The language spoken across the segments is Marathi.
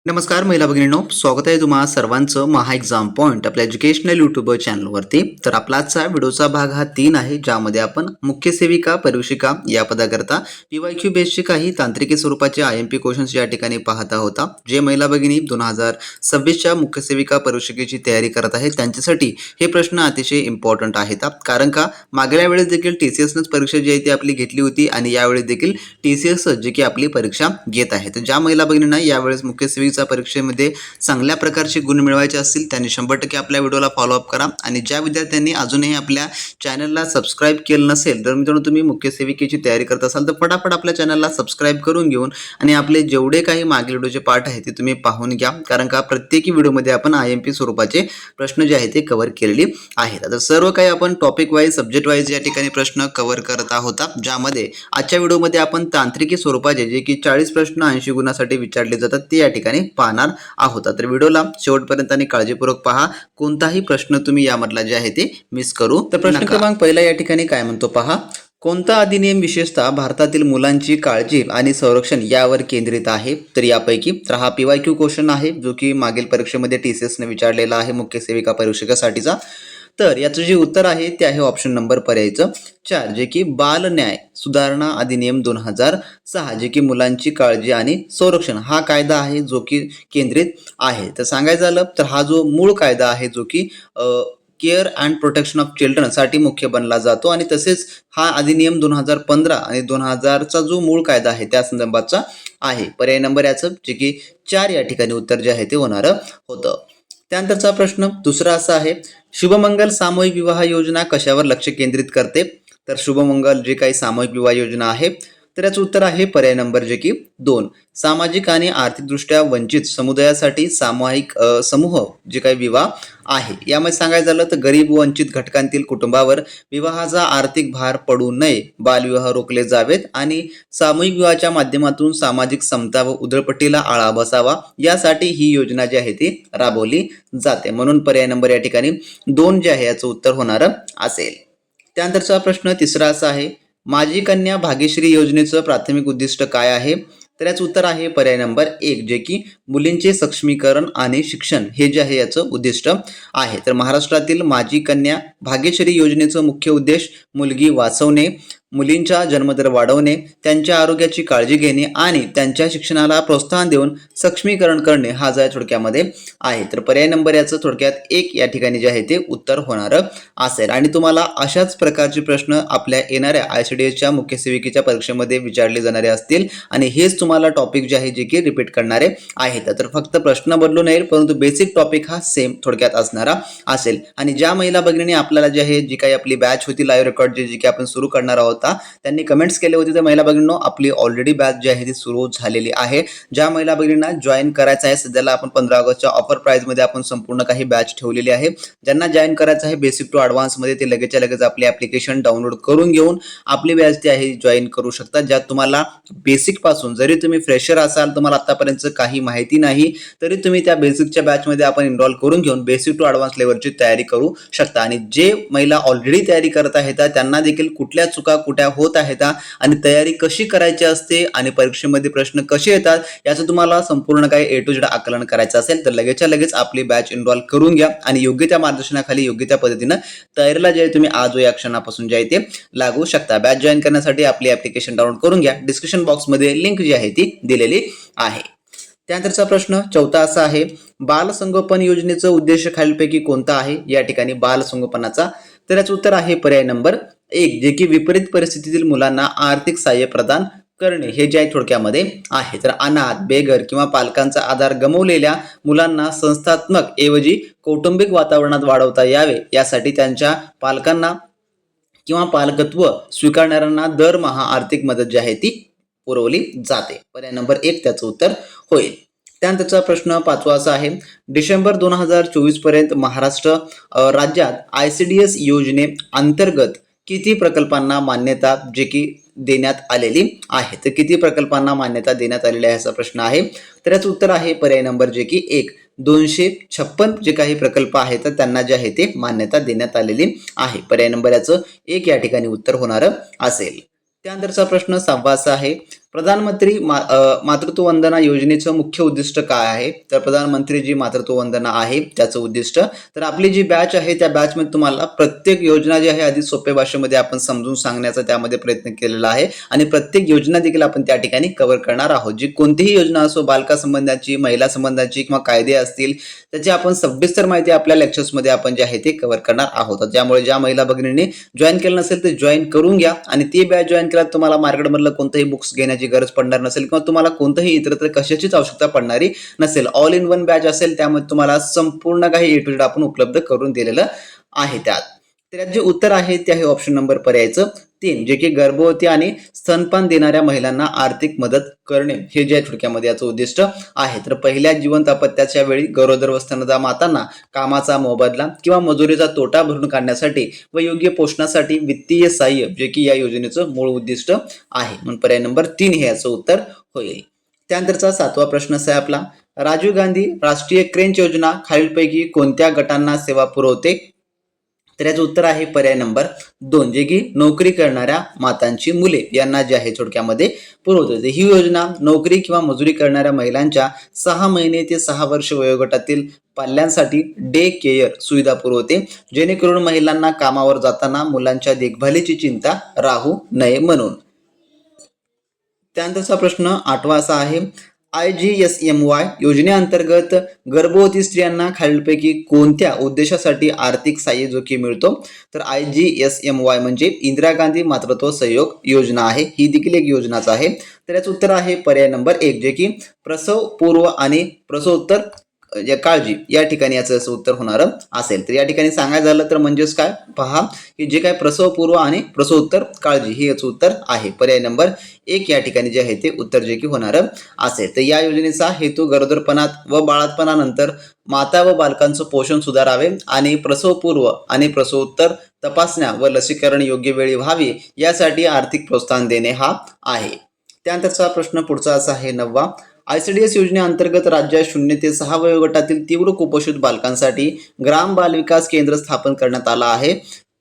नमस्कार महिला भगिनींनो, स्वागत आहे तुम्हा सर्वांचं महा एक्झाम पॉईंट आपल्या एज्युकेशनल यूट्यूबर चॅनलवरती. तर आपला आजचा व्हिडिओचा भाग हा 3 आहे, ज्यामध्ये आपण मुख्य सेविका परीक्षिका या पदाकरता PYQ बेसचे काही तांत्रिकी स्वरूपाचे IMP क्वेश्चन्स या ठिकाणी पाहत आहोत. जे महिला भगिनी 2026च्या मुख्य सेविका परीक्षेची तयारी करत आहेत त्यांच्यासाठी हे प्रश्न अतिशय इम्पॉर्टंट आहेत. कारण का मागल्या वेळेस देखील TCSनंच परीक्षा जी आहे ती आपली घेतली होती आणि यावेळेस देखील TCS जी की आपली परीक्षा घेत आहे. तर ज्या महिला भगिनींना यावेळेस मुख्य सेविका परीक्षेमध्ये चांगल्या प्रकारचे गुण मिळवायचे असतील त्यांनी 100% आपल्या व्हिडिओला फॉलोअप करा. आणि ज्या विद्यार्थ्यांनी अजूनही आपल्या चॅनलला सबस्क्राईब केलं नसेल तर मित्रांनो, तुम्ही मुख्य सेविकेची तयारी करत असाल तर फटाफट आपल्या चॅनलला सबस्क्राईब करून घेऊन आणि आपले जेवढे काही मागील व्हिडिओचे पार्ट आहेत ते तुम्ही पाहून घ्या. कारण का प्रत्येकी व्हिडिओमध्ये आपण IMP स्वरूपाचे प्रश्न जे आहेत ते कव्हर केलेले आहेत. आता सर्व काही आपण टॉपिक वाईज सब्जेक्ट वाईज या ठिकाणी प्रश्न कव्हर करत आहोत, ज्यामध्ये आजच्या व्हिडिओमध्ये आपण तांत्रिकी स्वरूपाचे जे की 40 प्रश्न 80 गुणांसाठी विचारले जातात ते या ठिकाणी पाहणार आहोत. तर व्हिडिओला शेवटपर्यंत आणि काळजीपूर्वक पहा, कोणताही प्रश्न तुम्ही यामधला जे आहे ते मिस करू तर प्रश्न क्रमांक पहिला या ठिकाणी काय म्हणतो पहा. कोणता अधिनियम विशेषतः भारतातील मुलांची काळजी आणि संरक्षण यावर केंद्रित आहे? तर यापैकी तर हा PYQ क्वेश्चन आहे जो की मागील परीक्षेमध्ये TCSने विचारलेला आहे मुख्य सेविका परीक्षेसाठीचा. तर याचं जे उत्तर आहे ते आहे ऑप्शन नंबर पर्यायचं 4, जे की बाल न्याय सुधारणा अधिनियम 2006 जे की मुलांची काळजी आणि संरक्षण हा कायदा आहे जो की केंद्रित आहे. तर सांगायचं झालं तर हा जो मूळ कायदा आहे जो की care and protection of children साठी मुख्य बनला जातो आणि तसेच हा अधिनियम 2015 आणि 2000चा जो मूळ कायदा आहे त्या संदर्भाचा आहे. पर्याय नंबर याचं जे की 4 या ठिकाणी उत्तर जे आहे ते होणार होतं. त्यानंतरचा प्रश्न दुसरा असा आहे, शुभमंगल सामूहिक विवाह योजना कशावर लक्ष केंद्रित करते? तर शुभमंगल जे काही सामूहिक विवाह योजना आहे तर याचं उत्तर आहे पर्याय नंबर जे की 2, सामाजिक आणि आर्थिकदृष्ट्या वंचित समुदायासाठी सामूहिक समूह जे काही विवाह आहे. यामध्ये सांगायचं झालं तर गरीब व वंचित घटकांतील कुटुंबावर विवाहाचा आर्थिक भार पडू नये, बालविवाह रोखले जावेत आणि सामूहिक विवाहाच्या माध्यमातून सामाजिक समता व उधळपट्टीला आळा बसावा यासाठी ही योजना जी आहे ती राबवली जाते. म्हणून पर्याय नंबर या ठिकाणी 2 जे आहे याचं उत्तर होणार असेल. त्यानंतरचा प्रश्न तिसरा असा आहे, माझी कन्या भाग्यश्री योजनेचं प्राथमिक उद्दिष्ट काय आहे? तर याचं उत्तर आहे पर्याय नंबर 1, जे की मुलींचे सक्षमीकरण आणि शिक्षण हे जे आहे याचं उद्दिष्ट आहे. तर महाराष्ट्रातील माझी कन्या भाग्यश्री योजनेचं मुख्य उद्देश मुलगी वाचवणे, मुलींचा जन्मदर वाढवणे, त्यांच्या आरोग्याची काळजी घेणे आणि त्यांच्या शिक्षणाला प्रोत्साहन देऊन सक्षमीकरण करणे हा जो थोडक्यामध्ये आहे. तर पर्याय नंबर याचं थोडक्यात 1 या ठिकाणी जे आहे ते उत्तर होणार असेल. आणि तुम्हाला अशाच प्रकारचे प्रश्न आपल्या येणाऱ्या ICDSच्या मुख्य सेविकेच्या परीक्षेमध्ये विचारले जाणारे असतील आणि हेच तुम्हाला टॉपिक जे आहे जे की रिपीट करणारे आहेत. तर फक्त प्रश्न बदलू नये परंतु बेसिक टॉपिक हा सेम थोडक्यात असणारा असेल. आणि ज्या महिला भगिनींनी आपल्याला जे आहे जी काही आपली बॅच होती लाईव्ह रेकॉर्ड जी की आपण सुरू करणार आहोत त्यांनी कमेंट्स केले होते. तर महिला भगिनींनो, आपली ऑलरेडी बॅच जी आहे ती सुरू झालेली आहे. ज्या महिला भगिनींना जॉईन करायचं आहे, सध्याला आपण 15 ऑगस्टच्या ऑफर प्राइस मध्ये आपण संपूर्ण काही बॅच ठेवलेली आहे. ज्यांना जॉईन करायचं आहे बेसिक टू ॲडव्हान्स मध्ये ते लगेचच्या लगेच आपली ऍप्लिकेशन डाउनलोड करून घेऊन आपली बॅच ती आहे जॉईन करू शकता. ज्यात तुम्हाला बेसिक पासून, जरी तुम्ही फ्रेशर असाल, तुम्हाला आतापर्यंत काही माहिती नाही तरी तुम्ही त्या बेसिकच्या बॅच मध्ये आपण इनरोल करून घेऊन बेसिक टू ॲडव्हान्स लेवलची तयारी करू शकता. आणि जे महिला ऑलरेडी तयारी करत आहेत त्यांना देखील कुठल्या चुका कुठ्या होत आहेत आणि तयारी कशी करायची असते आणि परीक्षेमध्ये प्रश्न कसे येतात याचं तुम्हाला संपूर्ण काही A to Z आकलन करायचं असेल तर लगेचच्या लगेच आपली बॅच इनरोल करून घ्या आणि योग्य त्या मार्गदर्शनाखाली योग्य त्या पद्धतीनं तयारीला जे तुम्ही आज या क्षणापासून जे आहे ते लागू शकता. बॅच जॉईन करण्यासाठी आपली ऍप्लिकेशन डाउनलोड करून घ्या. डिस्क्रिप्शन बॉक्समध्ये लिंक जी आहे ती दिलेली आहे. त्यानंतरचा प्रश्न चौथा असा आहे, बाल संगोपन योजनेचा उद्देश खालीलपैकी कोणता आहे? या ठिकाणी बाल संगोपनाचा तर याचं उत्तर आहे पर्याय नंबर 1, जे की विपरीत परिस्थितीतील मुलांना आर्थिक सहाय्य प्रदान करणे हे जे आहे थोडक्यामध्ये आहे. तर अनाथ, बेघर किंवा पालकांचा आधार गमावलेल्या मुलांना संस्थात्मक ऐवजी कौटुंबिक वातावरणात वाढवता यावे यासाठी त्यांच्या पालकांना किंवा पालकत्व स्वीकारणाऱ्यांना दरमहा आर्थिक मदत जी आहे ती पुरवली जाते. पर्याय नंबर 1 त्याचं उत्तर होईल. त्यानंतरचा प्रश्न पाचवा असा आहे, डिसेंबर 2024 पर्यंत महाराष्ट्र राज्यात ICDS योजने अंतर्गत किती प्रकल्पांना मान्यता जे की देण्यात आलेली आहे? तर किती प्रकल्पांना मान्यता देण्यात आलेली आहे असा प्रश्न आहे. तर याचं उत्तर आहे पर्याय नंबर जे की 1, 256 जे काही प्रकल्प आहेत तर त्यांना जे आहे ते मान्यता देण्यात आलेली आहे. पर्याय नंबर याचं 1 या ठिकाणी उत्तर होणार असेल. त्यानंतरचा प्रश्न 6वा असा आहे, प्रधानमंत्री मातृत्व वंदना योजनेचं मुख्य उद्दिष्ट काय आहे? तर प्रधानमंत्री जी मातृत्व वंदना आहे त्याचं उद्दिष्ट, तर आपली जी बॅच आहे त्या बॅचमध्ये तुम्हाला प्रत्येक योजना जी आहे आधी सोप्या भाषेमध्ये आपण समजून सांगण्याचा त्यामध्ये प्रयत्न केलेला आहे आणि प्रत्येक योजना देखील आपण त्या ठिकाणी कव्हर करणार आहोत. जी कोणतीही योजना असो, बालकासंबंधाची, महिला संबंधाची किंवा कायदे असतील, त्याची आपण सविस्तर माहिती आपल्या लेक्चर्समध्ये आपण जे आहे ते कव्हर करणार आहोत. त्यामुळे ज्या महिला भगिनींनी जॉईन केलं नसेल ते जॉईन करून घ्या आणि ती बॅच जॉईन केल्यावर तुम्हाला मार्केटमधलं कोणतंही बुक्स घेण्याची गरज पडणार नसेल किंवा तुम्हाला कोणतंही इतरत्र कशाचीच आवश्यकता पडणारी नसेल. ऑल इन वन बॅच असेल, त्यामध्ये तुम्हाला संपूर्ण काही ए टू झेड आपण उपलब्ध करून दिलेलं आहे. त्यात जे उत्तर आहे ते आहे ऑप्शन नंबर पर्यायचं 3, जे की गर्भवती आणि स्तनपान देणाऱ्या महिलांना आर्थिक मदत करणे हे जे थोडक्यामध्ये याचं उद्दिष्ट आहे. तर पहिल्या जिवंत अपत्याच्या वेळी गरोदर व स्तनदा मातांना कामाचा मोबदला किंवा मजुरीचा तोटा भरून काढण्यासाठी व योग्य पोषणासाठी वित्तीय सहाय्य, जे की या योजनेचं मूळ उद्दिष्ट आहे. म्हणून पर्याय नंबर 3 हे याचं उत्तर होईल. त्यानंतरचा 7वा प्रश्न असा आहे आपला, राजीव गांधी राष्ट्रीय क्रेंच योजना खालीलपैकी कोणत्या गटांना सेवा पुरवते? तर याचं उत्तर आहे पर्याय नंबर 2, जे की नोकरी करणाऱ्या मातांची मुले यांना जे आहे थोडक्यामध्ये पुरवते. ही योजना नोकरी किंवा मजुरी करणाऱ्या महिलांच्या 6 महिने ते 6 वर्ष वयोगटातील पाल्यांसाठी डे केअर सुविधा पुरवते, जेणेकरून महिलांना कामावर जाताना मुलांच्या देखभालीची चिंता राहू नये म्हणून. त्यानंतरचा प्रश्न 8वा असा आहे, IGSMY योजनेअंतर्गत गर्भवती स्त्रियांना खालीलपैकी कोणत्या उद्देशासाठी आर्थिक सहाय्य जो की मिळतो? तर IGSMY म्हणजे इंदिरा गांधी मातृत्व सहयोग योजना आहे. ही देखील एक योजनाच आहे. तर याचं उत्तर आहे पर्याय नंबर 1, जे की प्रसव पूर्व आणि प्रसवोत्तर काळजी या ठिकाणी याचं असं उत्तर होणार असेल. तर या ठिकाणी सांगायचं झालं तर म्हणजेच काय पहा, की जे काय प्रसवपूर्व आणि प्रसवोत्तर काळजी हे याचं उत्तर आहे. पर्याय नंबर 1 या ठिकाणी जे आहे ते उत्तर जे की होणार असेल. तर या योजनेचा हेतू गरोदरपणात व बाळातपणानंतर माता व बालकांचं पोषण सुधारावे आणि प्रसवपूर्व आणि प्रसवोत्तर तपासण्या व लसीकरण योग्य वेळी व्हावी यासाठी आर्थिक प्रोत्साहन देणे हा आहे. त्यानंतरचा प्रश्न पुढचा असा आहे 9वा, ICDS योजनेअंतर्गत राज्यात 0 ते 6 वयोगटातील तीव्र कुपोषित बालकांसाठी ग्राम बाल विकास केंद्र स्थापन करण्यात आला आहे.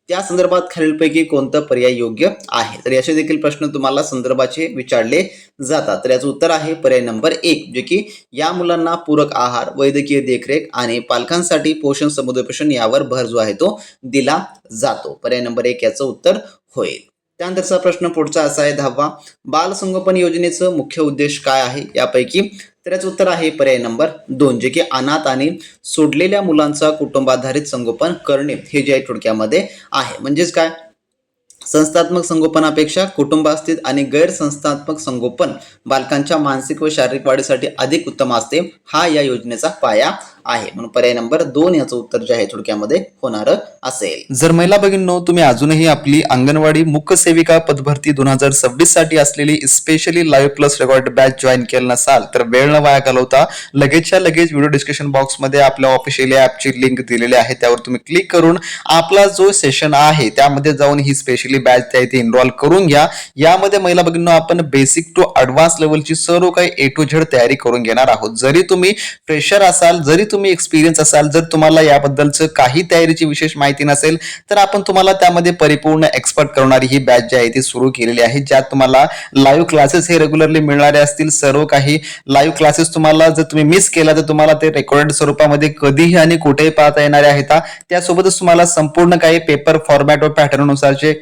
त्या संदर्भात खालीलपैकी कोणतं पर्याय योग्य आहे? तर याचे देखील प्रश्न तुम्हाला संदर्भाचे विचारले जातात. तर याचं उत्तर आहे पर्याय नंबर 1, जे की या मुलांना पूरक आहार, वैद्यकीय देखरेख आणि पालकांसाठी पोषण समुपदेशन यावर भर जो आहे तो दिला जातो. पर्याय नंबर 1 याचं उत्तर होईल. त्यानंतरचा प्रश्न पुढचा असा आहे 10वा, बालसंगोपन योजनेचं मुख्य उद्देश काय आहे यापैकी? तर याचं उत्तर आहे पर्याय नंबर 2, जे की अनाथ आणि सोडलेल्या मुलांचा कुटुंबाधारित संगोपन करणे हे जे आहे थोडक्यामध्ये आहे. म्हणजेच काय, संस्थात्मक संगोपनापेक्षा कुटुंबास्थित आणि गैर संस्थात्मक संगोपन बालकांच्या मानसिक व शारीरिक वाढीसाठी अधिक उत्तम असते. हा या योजनेचा पाया आहे. म्हणून पर्याय नंबर 2 याचं उत्तर जे आहे थोडक्यामध्ये होणार असेल. जर महिला भगिनींनो, तुम्ही अजूनही आपली अंगणवाडी मुख्य सेविका पदभरती 2026 साठी असलेली specially live plus record batch join केलं नसाल तर वेळ न वाया घालवता लगेचच्या लगेच व्हिडिओ डिस्क्रिप्शन बॉक्समध्ये आपल्या ऑफिशियल ॲपची लिंक दिलेली आहे. त्यावर तुम्ही क्लिक करून आपला जो सेशन आहे त्यामध्ये जाऊन ही स्पेशली बॅच आहे ती एनरोल करून घ्या. यामध्ये महिला भगिनींनो, आपण बेसिक टू ॲडव्हान्स लेवलची सर्व काही ए टू झेड तयारी करून घेणार आहोत. जरी तुम्ही फ्रेशर असाल, जरी तुम्ही एक्सपिरियन्स असाल, जर तुम्हाला याबद्दलचं काही तयारीची विशेष माहिती नसेल तर आपण तुम्हाला त्यामध्ये परिपूर्ण एक्सपर्ट करणारी ही बॅच जी आहे ती सुरू केलेली आहे, ज्यात तुम्हाला लाईव्ह क्लासेस हे रेग्युलरली मिळणारे असतील. सर्व काही लाईव्ह क्लासेस तुम्हाला जर तुम्ही मिस केला तर तुम्हाला ते रेकॉर्डेड स्वरूपामध्ये कधीही आणि कुठेही पाहता येणारे आहेत. त्यासोबतच तुम्हाला संपूर्ण काही पेपर फॉर्मॅट व पॅटर्ननुसारचे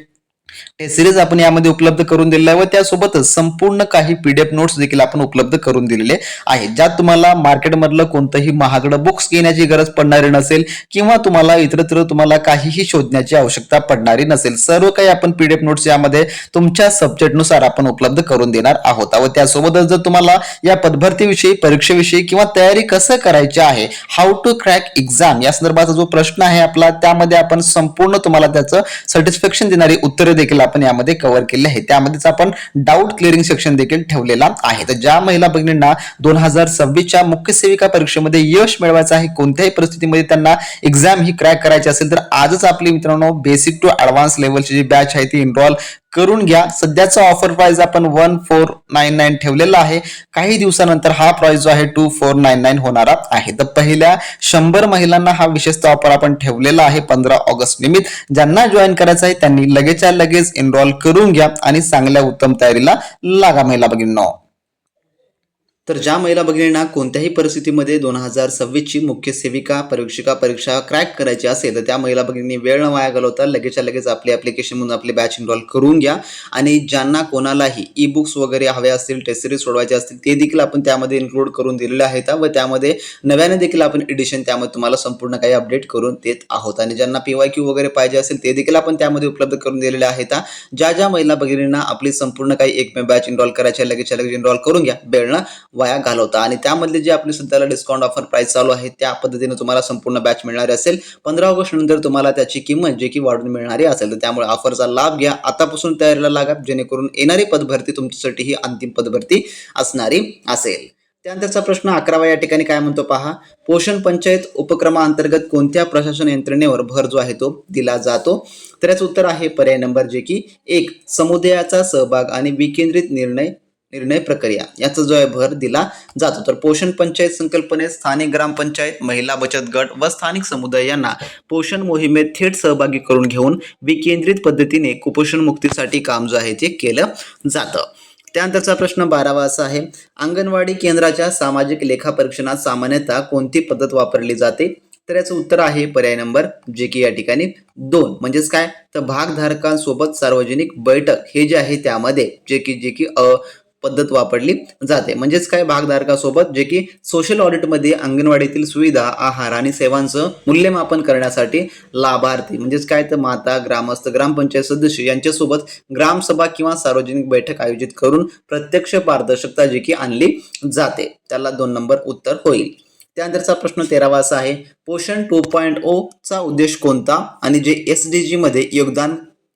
टेस्ट सिरीज आपण यामध्ये उपलब्ध करून दिलेला आहे व त्यासोबतच संपूर्ण काही PDF नोट्स देखील आपण उपलब्ध करून दिलेले आहेत, ज्यात तुम्हाला मार्केटमधलं कोणतंही महागडं बुक्स घेण्याची गरज पडणारी नसेल किंवा तुम्हाला इतरत्र तुम्हाला काहीही शोधण्याची आवश्यकता पडणारी नसेल. सर्व काही आपण PDF नोट्स यामध्ये तुमच्या सब्जेक्टनुसार आपण उपलब्ध करून देणार आहोत. व त्यासोबतच जर तुम्हाला या पदभरतीविषयी, परीक्षेविषयी किंवा तयारी कसं करायची आहे, हाऊ टू क्रॅक एक्झाम या संदर्भाचा जो प्रश्न आहे आपला, त्यामध्ये आपण संपूर्ण तुम्हाला त्याचं सॅटिस्फॅक्शन देणारी उत्तरे देखील आपण यामध्ये कव्हर केले आहे. त्यामध्येच आपण डाऊट क्लिअरिंग सेक्शन देखील ठेवलेला आहे. तर ज्या महिला भगिनींना 2026च्या मुख्य सेविका परीक्षेमध्ये यश मिळवायचं आहे, कोणत्याही परिस्थितीमध्ये त्यांना एक्झाम ही क्रॅक करायची असेल तर आजच आपली मित्रांनो बेसिक टू ॲडव्हान्स लेवलची जी बॅच आहे ती एनरोल करून घ्या. सध्याचा ऑफर प्राइस आपण 1499 ठेवलेला आहे. काही दिवसानंतर हा प्राइस जो आहे 2499 होणारा आहे. तर पहिल्या 100 महिलांना हा विशेषतः ऑफर आपण ठेवलेला आहे 15 ऑगस्ट निमित्त. ज्यांना जॉईन करायचं आहे त्यांनी लगेचच्या लगेच एनरोल करून घ्या आणि चांगल्या उत्तम तयारीला लागा महिला भगिनींनो. तर ज्या महिला भगिनींना कोणत्याही परिस्थितीमध्ये 2026 ची मुख्य सेविका परीक्षिका परीक्षा क्रॅक करायची असेल तर त्या महिला भगिनींनी वेळ न वाया घालवता लगेचच्या लगेच आपली ॲप्लिकेशन म्हणून आपली बॅच इनरोल करून घ्या. आणि ज्यांना कोणालाही ई बुक्स वगैरे हवे असतील, टेस्ट सिरीज सोडवायचे असतील ते देखील आपण त्यामध्ये इन्क्लूड करून दिलेले आहेत व त्यामध्ये नव्याने देखील आपण एडिशन त्यामध्ये तुम्हाला संपूर्ण काही अपडेट करून देत आहोत. आणि ज्यांना PYQ वगैरे पाहिजे असेल ते देखील आपण त्यामध्ये उपलब्ध करून दिलेले आहेत. ज्या महिला भगिनींना आपली संपूर्ण काही एक बॅच इनरोल करायची लगेचच्या लगेच इनरोल करून घ्या वेळ न वाया घालवता. आणि त्यामधले जे आपली सध्याला डिस्काउंट ऑफर प्राइस चालू आहे त्या पद्धतीने तुम्हाला संपूर्ण बॅच मिळणार असेल. 15 ऑगस्ट नंतर तुम्हाला त्याची किंमत जे की वाढून मिळणारी असेल. तर त्यामुळे ऑफरचा लाभ घ्या, आतापासून तयारीला लागा, जेणेकरून येणारी पदभरती तुमच्यासाठी ही अंतिम पदभरती असणारी असेल. त्यानंतरचा प्रश्न 11वा या ठिकाणी काय म्हणतो पहा. पोषण पंचायत उपक्रमाअंतर्गत कोणत्या प्रशासन यंत्रणेवर भर जो आहे तो दिला जातो. तर याचं उत्तर आहे पर्याय नंबर जे की 1 समुदायाचा सहभाग आणि विकेंद्रित निर्णय प्रक्रिया याचा जो आहे भर दिला जातो. तर पोषण पंचायत संकल्पनेत स्थानिक ग्रामपंचायत, महिला बचत गट व स्थानिक समुदाय यांना पोषण मोहिमेत थेट सहभागी करून घेऊन विकेंद्रित पद्धतीने कुपोषण मुक्तीसाठी काम जो आहे ते केलं जातं. त्यानंतरचा प्रश्न 12वा असा आहे. अंगणवाडी केंद्राच्या सामाजिक लेखापरीक्षणात सामान्यतः कोणती पद्धत वापरली जाते. तर याचं उत्तर आहे पर्याय नंबर जे की या ठिकाणी 2 म्हणजेच काय तर भागधारकांसोबत सार्वजनिक बैठक हे जे आहे त्यामध्ये जे की पद्धत वापरली जाते. म्हणजेच काय भागधारकासोबत जे की सोशल ऑडिटमध्ये अंगणवाडीतील सुविधा, आहार आणि सेवांचं मूल्यमापन करण्यासाठी लाभार्थी म्हणजेच काय तर माता, ग्रामस्थ, ग्रामपंचायत सदस्य यांच्यासोबत ग्रामसभा किंवा सार्वजनिक बैठक आयोजित करून प्रत्यक्ष पारदर्शकता जी की आणली जाते. त्याला 2 नंबर उत्तर होईल. त्यानंतरचा प्रश्न 13वा असा आहे. पोषण 2.0 चा उद्देश कोणता आणि जे SDG मध्ये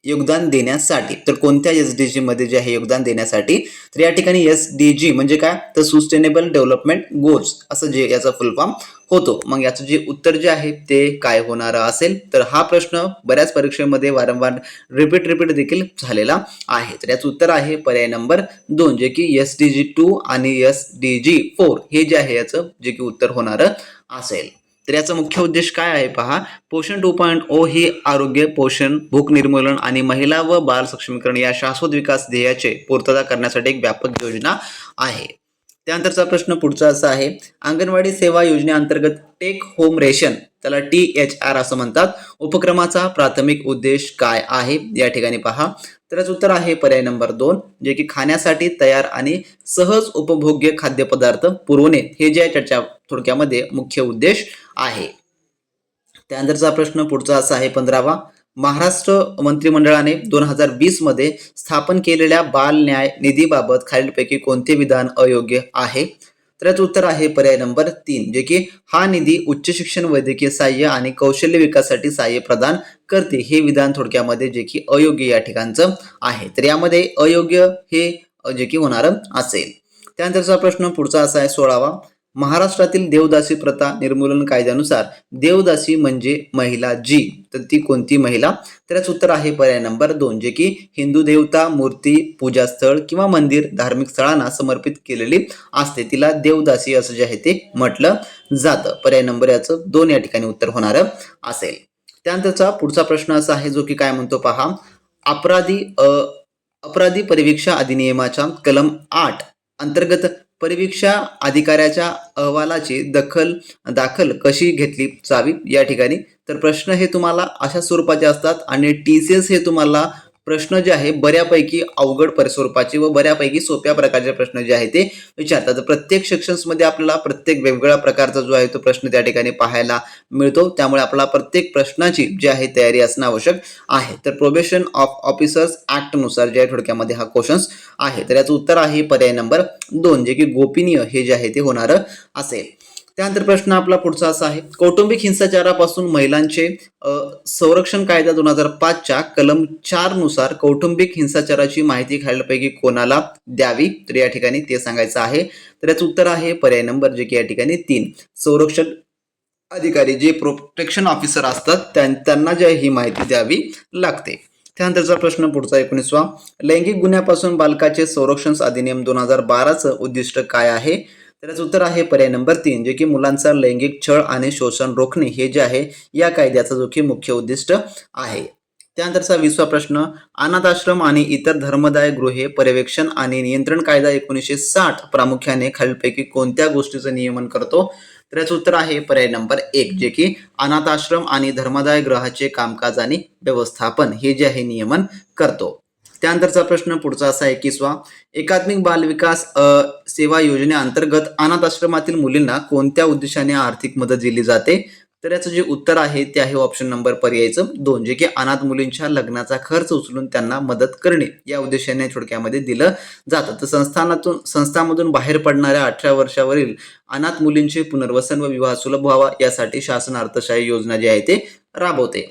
योगदान देण्यासाठी. तर कोणत्या SDG मध्ये जे आहे योगदान देण्यासाठी. तर या ठिकाणी SDG म्हणजे काय तर सस्टेनेबल डेव्हलपमेंट गोल्स असं जे याचा फुल फॉर्म होतो. मग याचं जे उत्तर जे आहे ते काय होणार असेल. तर हा प्रश्न बऱ्याच परीक्षेमध्ये वारंवार रिपीट देखील झालेला आहे. तर याचं उत्तर आहे पर्याय नंबर 2 जे की SDG 2 आणि SDG 4 हे जे आहे याचं जे की उत्तर होणार असेल. तर याचा मुख्य उद्देश काय आहे पहा. पोषण 2.0 ही आरोग्य, पोषण, भूक निर्मूलन आणि महिला व बाल सक्षमीकरण या शाश्वत विकास ध्येयाचे पूर्तता करण्यासाठी एक व्यापक योजना आहे. त्यानंतरचा प्रश्न पुढचा असा आहे. अंगणवाडी सेवा योजनेअंतर्गत टेक होम रेशन त्याला THR असं म्हणतात उपक्रमाचा प्राथमिक उद्देश काय आहे. या ठिकाणी पहा. तर याचं उत्तर आहे पर्याय नंबर 2 जे की खाण्यासाठी तयार आणि सहज उपभोग्य खाद्यपदार्थ पुरवणे हे जे त्याच्या थोडक्यामध्ये मुख्य उद्देश आहे. त्यानंतरचा प्रश्न पुढचा असा आहे 15वा. महाराष्ट्र मंत्रिमंडळाने 2020 मध्ये स्थापन केलेल्या बाल न्याय निधीबाबत खालीलपैकी कोणते विधान अयोग्य आहे. तर याचं उत्तर आहे पर्याय नंबर 3 जे की हा निधी उच्च शिक्षण, वैद्यकीय सहाय्य आणि कौशल्य विकासासाठी सहाय्य प्रदान करते हे विधान थोडक्यामध्ये जे की अयोग्य या ठिकाणचं आहे. तर यामध्ये अयोग्य हे जे की होणार असेल. त्यानंतरचा प्रश्न पुढचा असा आहे 16वा. महाराष्ट्रातील देवदासी प्रथा निर्मूलन कायद्यानुसार देवदासी म्हणजे महिला जी. तर ती कोणती महिला. तर याचं उत्तर आहे पर्याय नंबर 2 जे की हिंदू देवता, मूर्ती, पूजास्थळ किंवा मंदिर, धार्मिक स्थळांना समर्पित केलेली असते तिला देवदासी असं जे आहे ते म्हटलं जातं. पर्याय नंबर याचं 2 या ठिकाणी उत्तर होणार असेल. त्यानंतरचा पुढचा प्रश्न असा आहे जो की काय म्हणतो पहा. अपराधी परिवीक्षा अधिनियमाच्या कलम 8 अंतर्गत परिवीक्षा अधिकाऱ्याच्या अहवालाची दाखल कशी घेतली जावी या ठिकाणी. तर प्रश्न हे तुम्हाला अशा स्वरूपाचे असतात आणि TCS हे तुम्हाला प्रश्न जे आहे बऱ्यापैकी अवघड स्वरूपाचे व बऱ्यापैकी सोप्या प्रकारचे प्रश्न जे आहे ते विचारतात. तर प्रत्येक सेक्शन्समध्ये आपल्याला प्रत्येक वेगवेगळ्या प्रकारचा जो आहे तो प्रश्न त्या ठिकाणी पाहायला मिळतो. त्यामुळे आपल्याला प्रत्येक प्रश्नाची जी आहे तयारी असणं आवश्यक आहे. तर प्रोबेशन ऑफ ऑफिसर्स ऍक्ट नुसार जे आहे थोडक्यामध्ये हा क्वेश्चन्स आहे. तर याचं उत्तर आहे पर्याय नंबर 2 जे की गोपनीय हे जे आहे ते होणार असेल. त्यानंतर प्रश्न आपला पुढचा असा आहे. कौटुंबिक हिंसाचारापासून महिलांचे संरक्षण कायदा 2005 च्या कलम 4 नुसार कौटुंबिक हिंसाचाराची माहिती खालीलपैकी कोणाला द्यावी. तर या ठिकाणी ते सांगायचं आहे. तर याचं उत्तर आहे पर्याय नंबर जे की या ठिकाणी 3 संरक्षण अधिकारी जे प्रोटेक्शन ऑफिसर असतात त्यांना जे ही माहिती द्यावी लागते. त्यानंतरचा प्रश्न पुढचा 19वा. लैंगिक गुन्ह्यापासून बालकाचे संरक्षण अधिनियम 2012चं उद्दिष्ट काय आहे? तर याचं उत्तर आहे पर्याय नंबर 3, जे की मुलांचा लैंगिक छळ आणि शोषण रोखणे हे जे आहे या कायद्याचा जो की मुख्य उद्दिष्ट आहे. त्यानंतरचा 20वा प्रश्न. अनाथ आश्रम आणि इतर धर्मदाय गृहे पर्यवेक्षण आणि नियंत्रण कायदा 1960 प्रामुख्याने खालीलपैकी कोणत्या गोष्टीचं नियमन करतो? तर याचं उत्तर आहे पर्याय नंबर 1, जे की अनाथ आश्रम आणि धर्मदाय गृहाचे कामकाज आणि व्यवस्थापन हे जे आहे नियमन करतो. त्यानंतरचा प्रश्न पुढचा असा 21वा. एकात्मिक बाल विकास सेवा योजनेअंतर्गत अनाथ आश्रमातील मुलींना कोणत्या उद्देशाने आर्थिक मदत दिली जाते? तर याचं जे उत्तर आहे ते आहे ऑप्शन नंबर पर्यायचं 2, जे की अनाथ मुलींच्या लग्नाचा खर्च उचलून त्यांना मदत करणे या उद्देशाने थोडक्यामध्ये दिलं जातं. तर संस्थांमधून बाहेर पडणाऱ्या 18 वर्षावरील अनाथ मुलींचे पुनर्वसन व विवाह सुलभ व्हावा यासाठी शासन अर्थसहाय्य योजना जी आहे ते राबवते.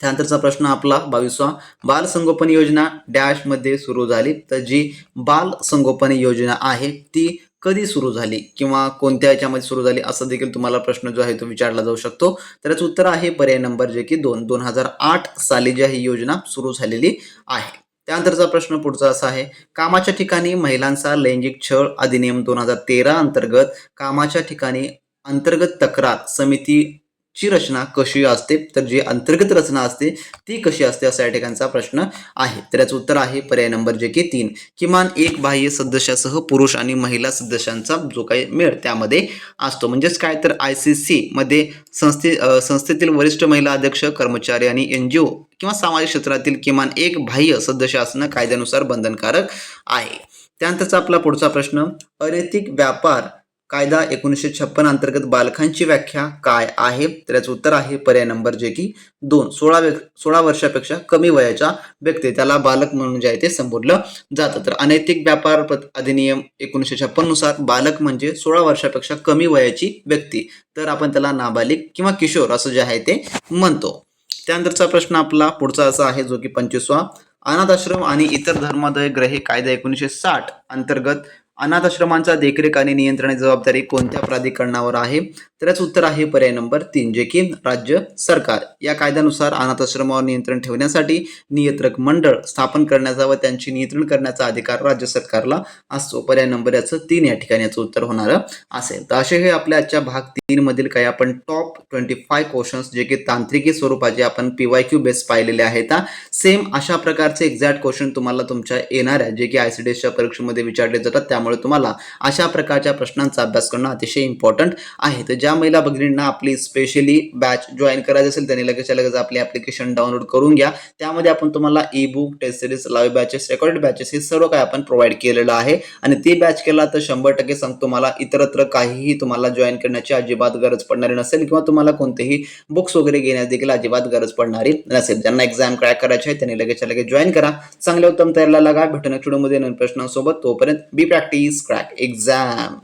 त्यानंतरचा प्रश्न आपला 22वा. बाल संगोपन योजना डॅश मध्ये सुरू झाली? तर जी बाल संगोपन योजना आहे ती कधी सुरू झाली किंवा कोणत्या याच्यामध्ये सुरू झाली असं देखील तुम्हाला प्रश्न जो आहे तो विचारला जाऊ शकतो. तर याचं उत्तर आहे पर्याय नंबर जे की 2008 साली जी ही योजना सुरू झालेली आहे. त्यानंतरचा प्रश्न पुढचा असा आहे. कामाच्या ठिकाणी महिलांचा लैंगिक छळ अधिनियम 2013 अंतर्गत कामाच्या ठिकाणी अंतर्गत तक्रार समिती ची रचना कशी असते? तर जी अंतर्गत रचना असते ती कशी असते असा या ठिकाणचा प्रश्न आहे. तर याचं उत्तर आहे पर्याय नंबर जे की 3, किमान एक बाह्य सदस्यासह पुरुष आणि महिला सदस्यांचा जो काही मेळ त्यामध्ये असतो. म्हणजेच काय तर ICC मध्ये संस्थेतील वरिष्ठ महिला अध्यक्ष कर्मचारी आणि NGO किंवा सामाजिक क्षेत्रातील किमान एक बाह्य सदस्य असणं कायद्यानुसार बंधनकारक आहे. त्यानंतरचा आपला पुढचा प्रश्न. अनैतिक व्यापार कायदा 1956 अंतर्गत बालकांची व्याख्या काय आहे? तर याचं उत्तर आहे पर्याय नंबर जे की 2, 16 वर्षापेक्षा कमी वयाच्या व्यक्ती त्याला बालक म्हणून जे आहे ते संबोधलं जातं. तर अनैतिक व्यापार अधिनियम 1956 नुसार बालक म्हणजे 16 वर्षापेक्षा कमी वयाची व्यक्ती, तर आपण त्याला नाबालिक किंवा किशोर असं जे आहे ते म्हणतो. त्यानंतरचा प्रश्न आपला पुढचा असा आहे जो की 25वा. अनाथ आश्रम आणि इतर धर्मादाय गृहे कायदा 1960 अंतर्गत अनाथ आश्रमांचा देखरेख आणि नियंत्रणाची जबाबदारी कोणत्या प्राधिकरणावर आहे? तर याचं उत्तर आहे पर्याय नंबर 3, जे की राज्य सरकार. या कायद्यानुसार अनाथ आश्रमावर नियंत्रण ठेवण्यासाठी नियंत्रक मंडळ स्थापन करण्याचा व त्यांची नियंत्रण करण्याचा अधिकार राज्य सरकारला असतो. पर्याय नंबर याचं 3 या ठिकाणी याचं उत्तर होणार असेल. तर असे हे आपल्या आजच्या भाग 3 मधील काही आपण टॉप 25 क्वेश्चन्स जे की तांत्रिकी स्वरूपाचे आपण PYQ बेस पाहिलेले आहेत. सेम अशा प्रकारचे एक्झॅक्ट क्वेश्चन तुम्हाला तुमच्या येणाऱ्या जे की ICDSच्या परीक्षेमध्ये विचारले जातात, त्यामुळे तुम्हाला अशा प्रकारच्या प्रश्नांचा अभ्यास करणं अतिशय इम्पॉर्टंट आहे. तर ज्या महिला भगिनींना आपली स्पेशली बॅच जॉईन करायची असेल त्यांनी लगेच आपली ॲप्लिकेशन डाउनलोड करून घ्या. त्यामध्ये आपण तुम्हाला ebook, test series, live batches, recorded batches हे सर्व काही आपण प्रोव्हाइड केलेलं आहे. आणि ती बॅच केला तर 100% सांगतो मला इतरत्र काहीही तुम्हाला जॉईन करण्याची अजिबात गरज पडणारी नसेल किंवा तुम्हाला कोणतेही बुक्स वगैरे घेण्यास देखील अजिबात गरज पडणारी नसेल. ज्यांना एक्झाम क्रॅक करायची आहे त्यांनी लगेच जॉईन करा. चांगल्या उत्तम तयारीला लागा. भेटू नेक्स्ट व्हिडिओमध्ये नवीन प्रश्नांसोबत. तोपर्यंत बी प्रॅक्टिस क्रॅक एक्झाम.